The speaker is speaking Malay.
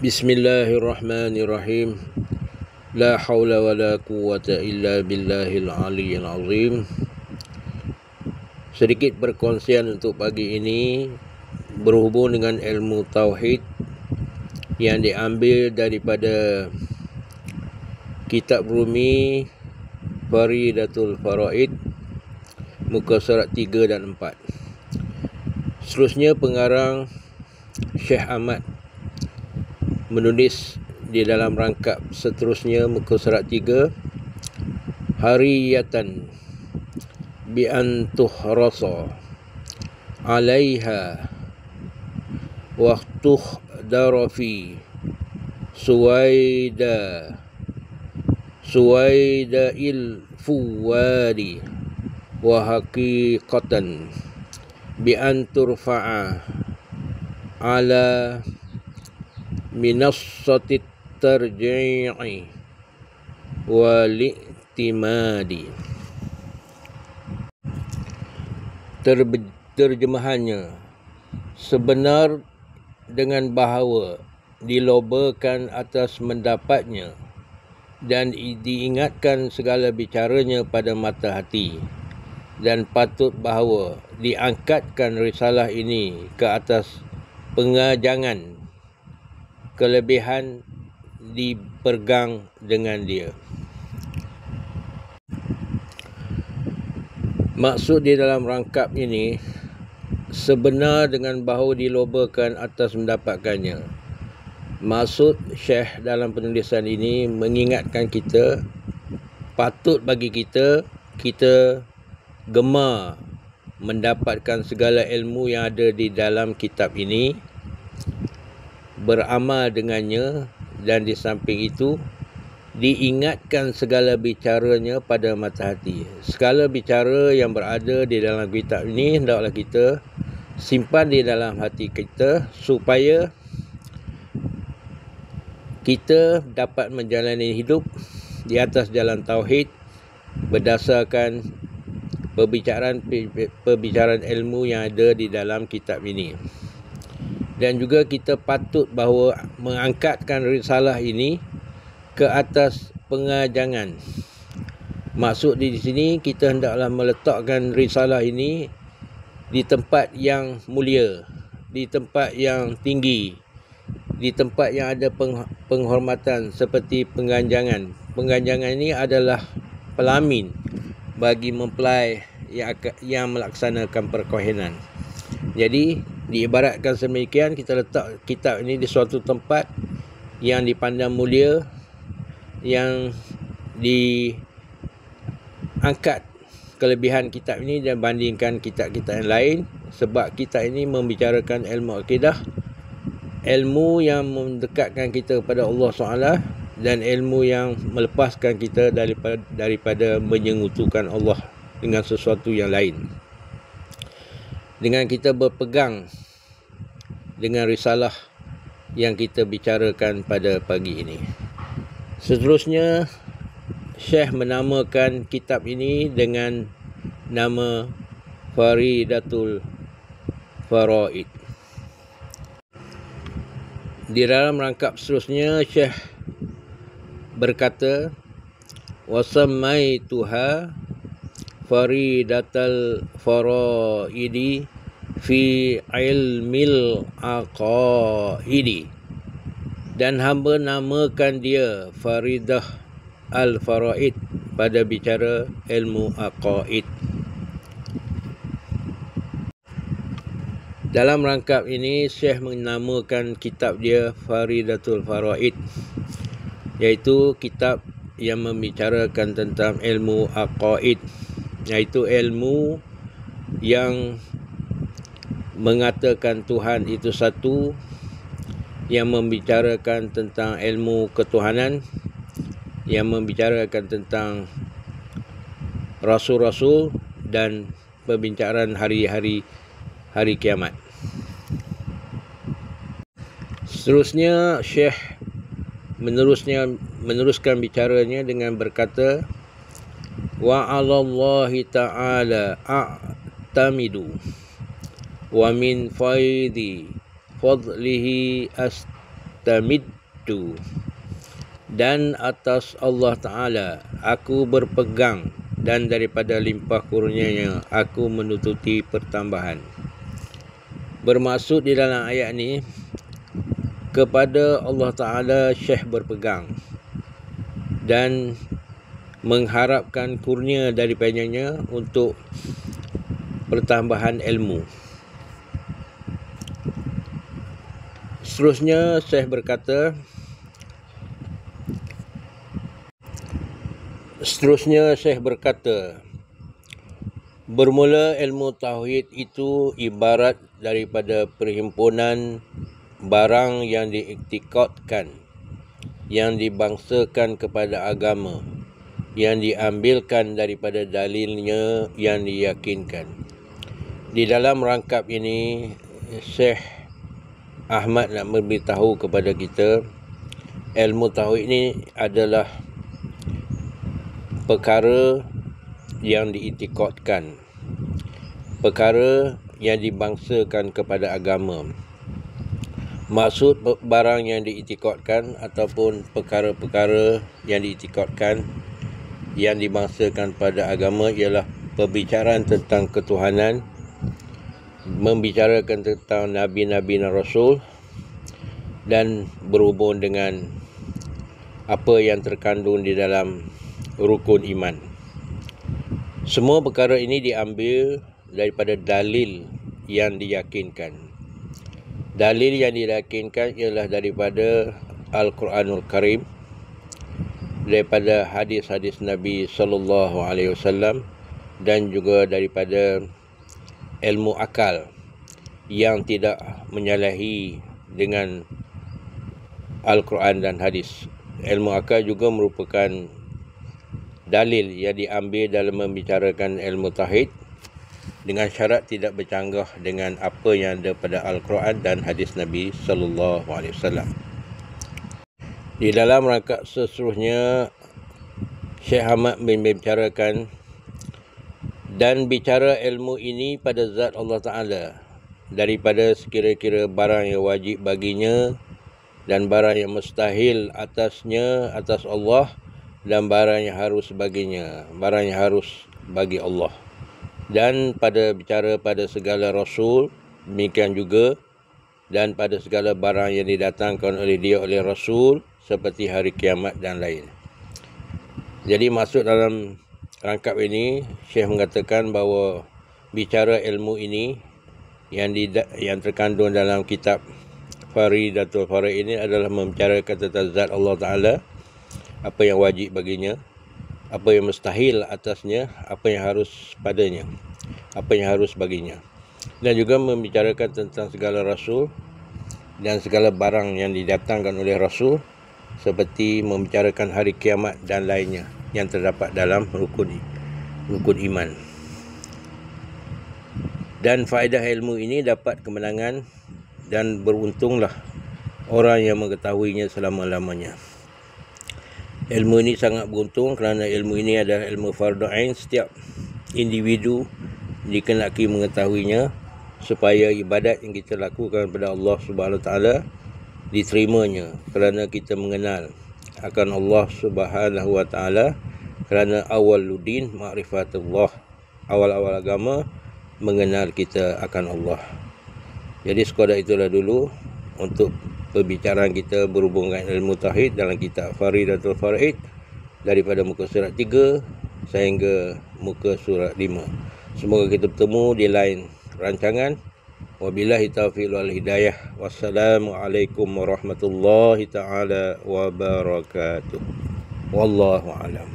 Bismillahirrahmanirrahim. La haula wa la quwwata illa billahil aliyyil azim. Sedikit perkongsian untuk pagi ini berhubung dengan ilmu tauhid yang diambil daripada kitab Rumi Faridatul Faraid muka surat 3 dan 4. Seterusnya pengarang Syekh Ahmad menulis di dalam rangkap seterusnya muka surat 3, hariyatan bi an tuhrasa alaiha waqtuh darafi suwaida il fuwadi wa haqiqatan bi an turfa'a ala minassatit tarji'i wal-i'timadi. Terjemahannya, sebenar dengan bahawa dilobakan atas mendapatnya dan diingatkan segala bicaranya pada mata hati, dan patut bahawa diangkatkan risalah ini ke atas pengajangan kelebihan dipegang dengan dia. Maksud di dalam rangkap ini, sebenar dengan bahawa dilobakan atas mendapatkannya. Maksud Syekh dalam penulisan ini mengingatkan kita, patut bagi kita gemar mendapatkan segala ilmu yang ada di dalam kitab ini, beramal dengannya, dan di samping itu diingatkan segala bicaranya pada mata hati. Segala bicara yang berada di dalam kitab ini hendaklah kita simpan di dalam hati kita supaya kita dapat menjalani hidup di atas jalan tauhid berdasarkan perbicaraan ilmu yang ada di dalam kitab ini. Dan juga kita patut bahawa mengangkatkan risalah ini ke atas pengajangan. Maksud di sini, kita hendaklah meletakkan risalah ini di tempat yang mulia, di tempat yang tinggi, di tempat yang ada penghormatan seperti pengajangan. Pengajangan ini adalah pelamin bagi mempelai yang melaksanakan perkahwinan. Jadi diibaratkan sedemikian, kita letak kitab ini di suatu tempat yang dipandang mulia, yang diangkat kelebihan kitab ini dan bandingkan kitab-kitab yang lain, sebab kitab ini membicarakan ilmu akidah, ilmu yang mendekatkan kita kepada Allah SWT, dan ilmu yang melepaskan kita daripada menyengutukan Allah dengan sesuatu yang lain. Dengan kita berpegang dengan risalah yang kita bicarakan pada pagi ini. Seterusnya, Syekh menamakan kitab ini dengan nama Faridatul Faraid. Di dalam rangkap seterusnya, Syekh berkata, wasammaituha Faridatul Faraidi fi ilmil aqaidi, dan hamba namakan dia Faridah al-Faraid pada bicara ilmu aqaid. Dalam rangkap ini, Syekh menamakan kitab dia Faridatul Faraid, iaitu kitab yang membicarakan tentang ilmu aqaid, iaitu ilmu yang mengatakan Tuhan itu satu, yang membicarakan tentang ilmu ketuhanan, yang membicarakan tentang rasul-rasul, dan perbincangan hari kiamat. Seterusnya, Syekh meneruskan bicaranya dengan berkata, wa 'alallahi ta'ala a'tamidu wa min fadlihi i'tamidtu, dan atas Allah Ta'ala aku berpegang, dan daripada limpah kurnianya aku menututi pertambahan. Bermaksud di dalam ayat ni, kepada Allah Ta'ala Syekh berpegang dan mengharapkan kurnia daripadanya untuk pertambahan ilmu. Seterusnya Syekh berkata, bermula ilmu tauhid itu ibarat daripada perhimpunan barang yang diiktikadkan, yang dibangsakan kepada agama, yang diambilkan daripada dalilnya yang diyakinkan. Di dalam rangkap ini, Syekh Ahmad nak memberitahu kepada kita, ilmu tauhid ini adalah perkara yang diiktikadkan, perkara yang dibangsakan kepada agama. Maksud barang yang diiktikadkan ataupun perkara-perkara yang diiktikadkan yang dibangsakan pada agama ialah perbicaraan tentang ketuhanan, membicarakan tentang Nabi-Nabi dan Rasul, dan berhubung dengan apa yang terkandung di dalam rukun iman. Semua perkara ini diambil daripada dalil yang diyakinkan. Dalil yang diyakinkan ialah daripada Al-Quranul Karim, daripada hadis-hadis Nabi SAW, dan juga daripada ilmu akal yang tidak menyalahi dengan Al-Quran dan hadis. Ilmu akal juga merupakan dalil yang diambil dalam membicarakan ilmu tauhid dengan syarat tidak bercanggah dengan apa yang ada pada Al-Quran dan hadis Nabi SAW. Di dalam rangkap seterusnya, Syekh Ahmad membicarakan, dan bicara ilmu ini pada zat Allah Ta'ala, daripada sekira-kira barang yang wajib baginya dan barang yang mustahil atasnya, atas Allah, dan barang yang harus baginya, barang yang harus bagi Allah. Dan pada bicara pada segala Rasul, demikian juga, dan pada segala barang yang didatangkan oleh dia oleh Rasul, seperti hari kiamat dan lain. Jadi maksud dalam rangkap ini, Syekh mengatakan bahawa bicara ilmu ini yang terkandung dalam kitab Faridatul Faraid ini adalah membicarakan tentang zat Allah Ta'ala, apa yang wajib baginya, apa yang mustahil atasnya, apa yang harus padanya, apa yang harus baginya. Dan juga membicarakan tentang segala Rasul dan segala barang yang didatangkan oleh Rasul, seperti membicarakan hari kiamat dan lainnya yang terdapat dalam rukun iman. Dan faedah ilmu ini dapat kemenangan, dan beruntunglah orang yang mengetahuinya selama-lamanya. Ilmu ini sangat beruntung kerana ilmu ini adalah ilmu fardu ain. Setiap individu dikenaki mengetahuinya supaya ibadat yang kita lakukan kepada Allah Subhanahu Wa Taala diterimanya, kerana kita mengenal akan Allah Subhanahu Wa Taala, kerana awwaluddin ma'rifatullah, awal-awal agama mengenal kita akan Allah. Jadi sekadar itulah dulu untuk perbicaraan kita berhubungan ilmu tauhid dalam kitab Faridatul Faraid, daripada muka surat 3 sehingga muka surat 5. Semoga kita bertemu di lain rancangan. Wabillahi taufiq wal hidayah. Wassalamualaikum warahmatullahi taala wabarakatuh. Wallahu a'lam.